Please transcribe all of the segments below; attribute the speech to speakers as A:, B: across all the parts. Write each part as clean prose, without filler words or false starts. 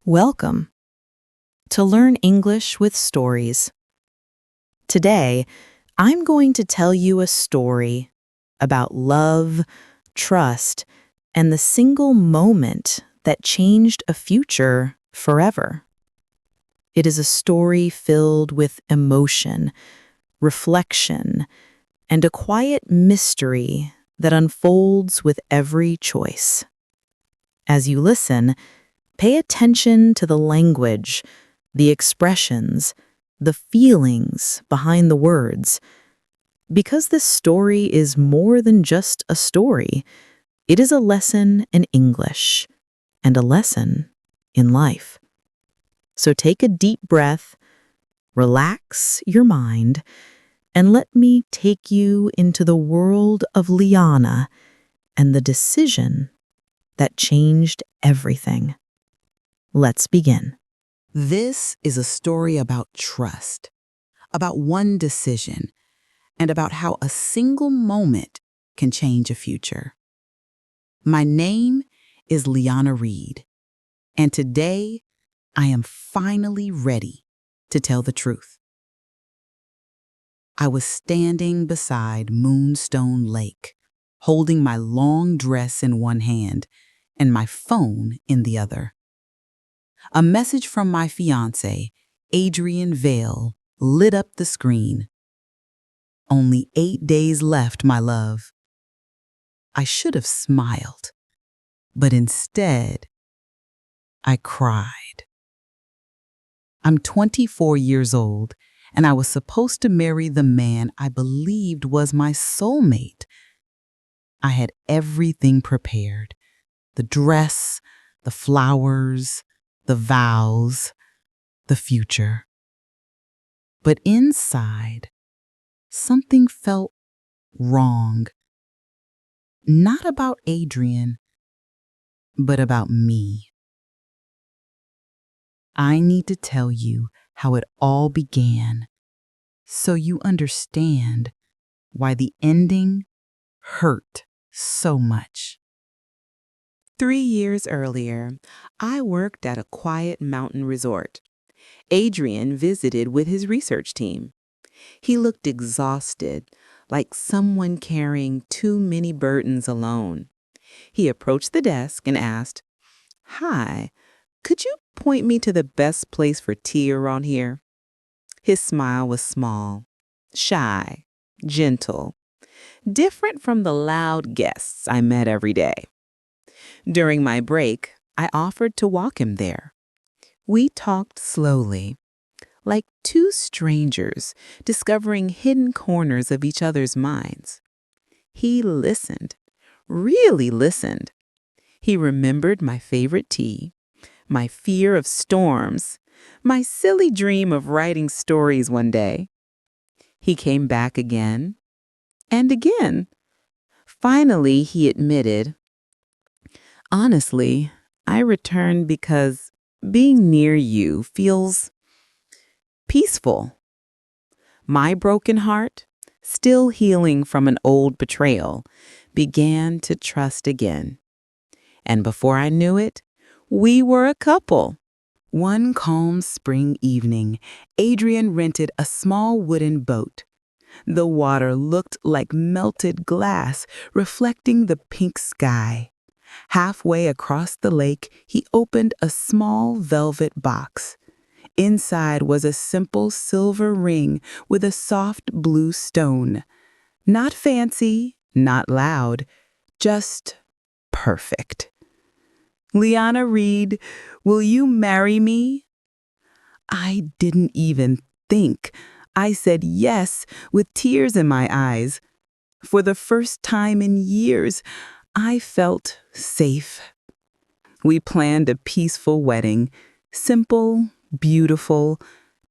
A: Welcome to Learn English with Stories. Today, I'm going to tell you a story about love, trust, and the single moment that changed a future forever. It is a story filled with emotion, reflection, and a quiet mystery that unfolds with every choice. As you listen, pay attention to the language, the expressions, the feelings behind the words. Because this story is more than just a story, it is a lesson in English and a lesson in life. So take a deep breath, relax your mind, and let me take you into the world of Liana and the decision that changed everything. Let's begin.
B: This is a story about trust, about one decision, and about how a single moment can change a future. My name is Liana Reed, and today I am finally ready to tell the truth. I was standing beside Moonstone Lake, holding my long dress in one hand and my phone in the other. A message from my fiancé, Adrian Vale, lit up the screen. Only 8 days left, my love. I should have smiled, but instead, I cried. I'm 24 years old, and I was supposed to marry the man I believed was my soulmate. I had everything prepared: the dress, the flowers, the vows, the future. But inside, something felt wrong. Not about Adrian, but about me. I need to tell you how it all began so you understand why the ending hurt so much.
C: 3 years earlier, I worked at a quiet mountain resort. Adrian visited with his research team. He looked exhausted, like someone carrying too many burdens alone. He approached the desk and asked, "Hi, could you point me to the best place for tea around here?" His smile was small, shy, gentle, different from the loud guests I met every day. During my break, I offered to walk him there. We talked slowly, like two strangers discovering hidden corners of each other's minds. He listened, really listened. He remembered my favorite tea, my fear of storms, my silly dream of writing stories one day. He came back again and again. Finally, he admitted, "Honestly, I returned because being near you feels peaceful." My broken heart, still healing from an old betrayal, began to trust again. And before I knew it, we were a couple.
B: One calm spring evening, Adrian rented a small wooden boat. The water looked like melted glass, reflecting the pink sky. Halfway across the lake, he opened a small velvet box. Inside was a simple silver ring with a soft blue stone. Not fancy, not loud, just perfect. "Liana Reed, will you marry me?" I didn't even think. I said yes with tears in my eyes. For the first time in years, I felt safe. We planned a peaceful wedding, simple, beautiful,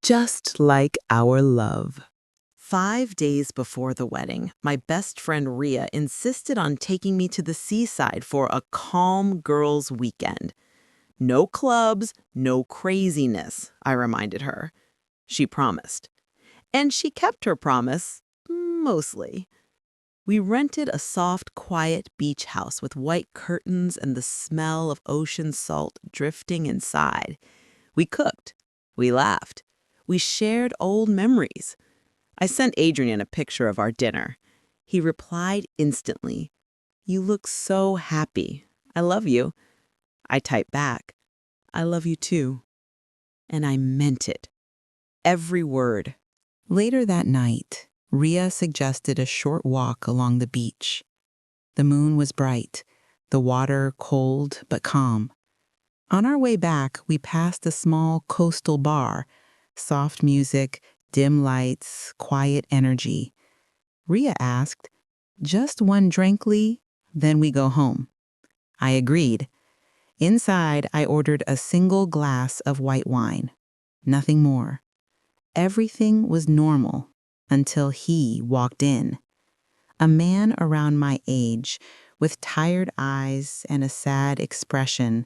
B: just like our love.
A: 5 days before the wedding, my best friend Ria insisted on taking me to the seaside for a calm girls' weekend. No clubs, no craziness, I reminded her. She promised. And she kept her promise, mostly.
C: We rented a soft, quiet beach house with white curtains and the smell of ocean salt drifting inside. We cooked. We laughed. We shared old memories. I sent Adrian a picture of our dinner. He replied instantly, "You look so happy. I love you." I typed back, "I love you too." And I meant it. Every word.
B: Later that night, Ria suggested a short walk along the beach. The moon was bright, the water cold but calm. On our way back, we passed a small coastal bar. Soft music, dim lights, quiet energy. Ria asked, "Just one drink, Lee? Then we go home." I agreed. Inside, I ordered a single glass of white wine. Nothing more. Everything was normal until he walked in. A man around my age, with tired eyes and a sad expression.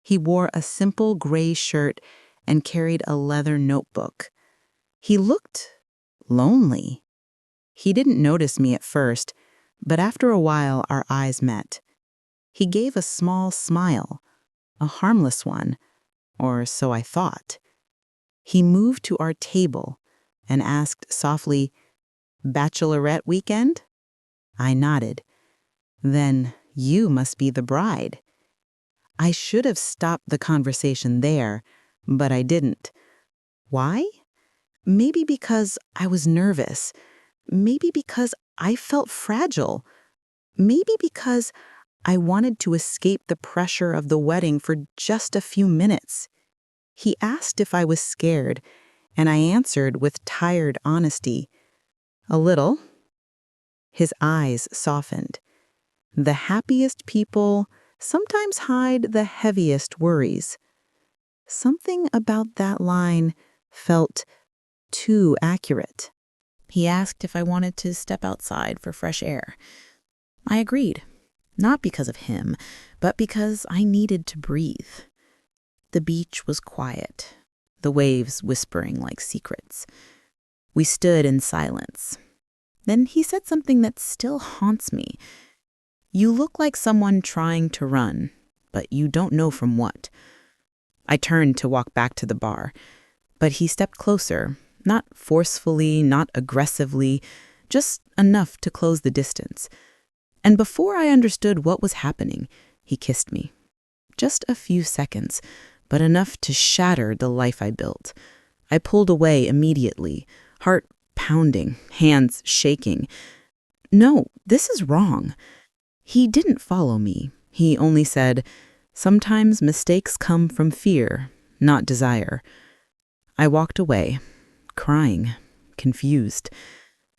B: He wore a simple gray shirt and carried a leather notebook. He looked lonely. He didn't notice me at first, but after a while our eyes met. He gave a small smile, a harmless one, or so I thought. He moved to our table and asked softly, "Bachelorette weekend?" I nodded. "Then you must be the bride." I should have stopped the conversation there, but I didn't. Why? Maybe because I was nervous. Maybe because I felt fragile. Maybe because I wanted to escape the pressure of the wedding for just a few minutes. He asked if I was scared, and I answered with tired honesty, "A little." His eyes softened. The happiest people sometimes hide the heaviest worries. Something about that line felt too accurate. He asked if I wanted to step outside for fresh air. I agreed, not because of him, but because I needed to breathe. The beach was quiet, the waves whispering like secrets. We stood in silence. Then he said something that still haunts me. "You look like someone trying to run, but you don't know from what." I turned to walk back to the bar, but he stepped closer, not forcefully, not aggressively, just enough to close the distance. And before I understood what was happening, he kissed me. Just a few seconds, but enough to shatter the life I built. I pulled away immediately, heart pounding, hands shaking. No, this is wrong. He didn't follow me. He only said, "Sometimes mistakes come from fear, not desire." I walked away, crying, confused,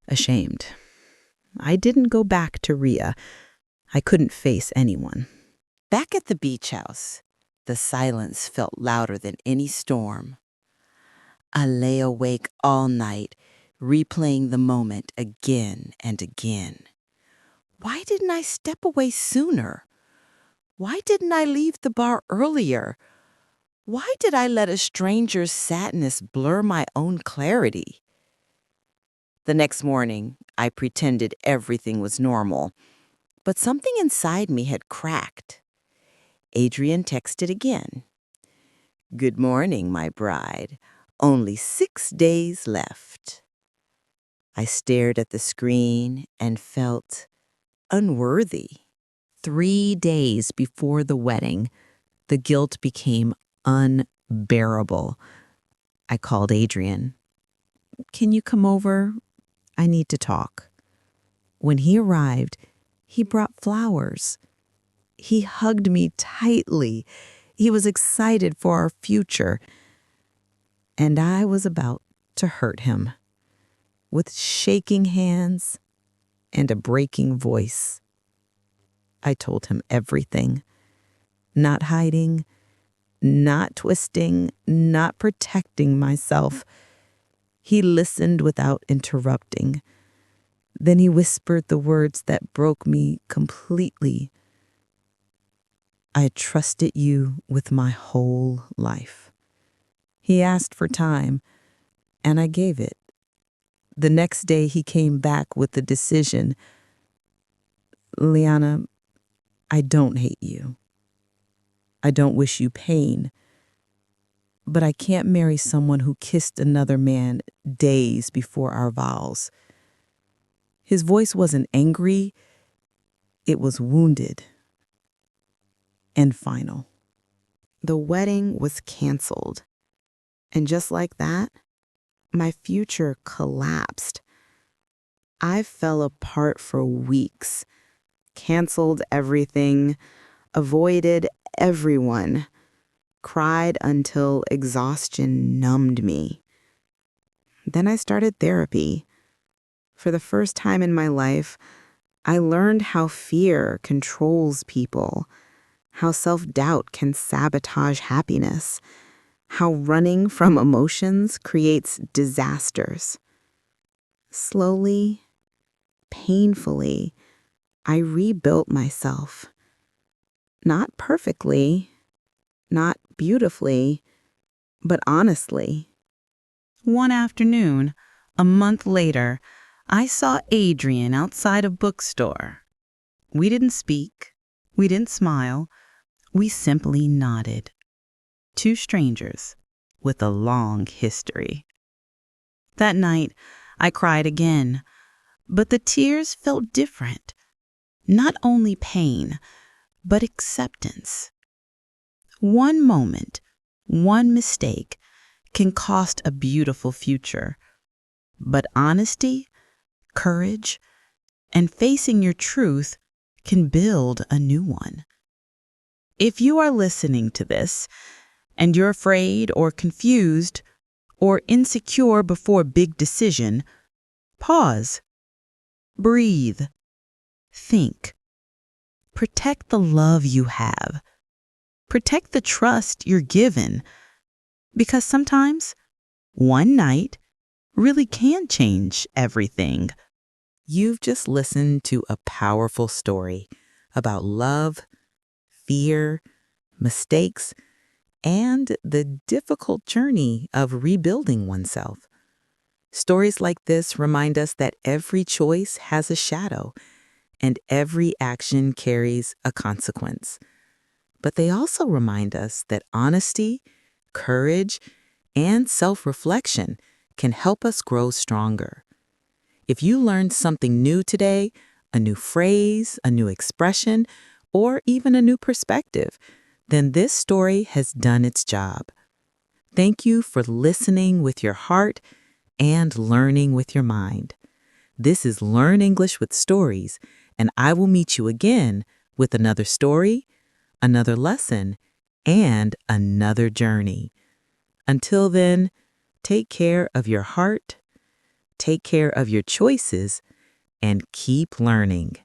B: ashamed. I didn't go back to Ria. I couldn't face anyone.
D: Back at the beach house, the silence felt louder than any storm. I lay awake all night, replaying the moment again and again. Why didn't I step away sooner? Why didn't I leave the bar earlier? Why did I let a stranger's sadness blur my own clarity? The next morning, I pretended everything was normal, but something inside me had cracked. Adrian texted again. "Good morning, my bride. Only 6 days left." I stared at the screen and felt unworthy.
A: 3 days before the wedding, the guilt became unbearable. I called Adrian. "Can you come over? I need to talk." When he arrived, he brought flowers. He hugged me tightly. He was excited for our future. And I was about to hurt him. With shaking hands and a breaking voice, I told him everything. Not hiding, not twisting, not protecting myself. He listened without interrupting. Then he whispered the words that broke me completely. "I trusted you with my whole life." He asked for time, and I gave it. The next day he came back with the decision.
B: Liana, I don't hate you. I don't wish you pain. But I can't marry someone who kissed another man days before our vows. His voice wasn't angry, it was wounded and final.
C: The wedding was canceled. And just like that, my future collapsed. I fell apart for weeks, canceled everything, avoided everyone, cried until exhaustion numbed me. Then I started therapy. For the first time in my life, I learned how fear controls people, how self-doubt can sabotage happiness, how running from emotions creates disasters. Slowly, painfully, I rebuilt myself. Not perfectly, not beautifully, but honestly.
A: One afternoon, a month later, I saw Adrian outside a bookstore. We didn't speak. We didn't smile. We simply nodded. Two strangers with a long history. That night, I cried again, but the tears felt different. Not only pain, but acceptance. One moment, one mistake can cost a beautiful future. But honesty, courage, and facing your truth can build a new one. If you are listening to this and you're afraid or confused or insecure before a big decision, pause, breathe, think. Protect the love you have. Protect the trust you're given. Because sometimes one night really can change everything.
B: You've just listened to a powerful story about love, fear, mistakes, and the difficult journey of rebuilding oneself. Stories like this remind us that every choice has a shadow and every action carries a consequence. But they also remind us that honesty, courage, and self-reflection can help us grow stronger. If you learned something new today, a new phrase, a new expression, or even a new perspective, then this story has done its job. Thank you for listening with your heart and learning with your mind. This is Learn English with Stories, and I will meet you again with another story, another lesson, and another journey. Until then, take care of your heart, take care of your choices, and keep learning.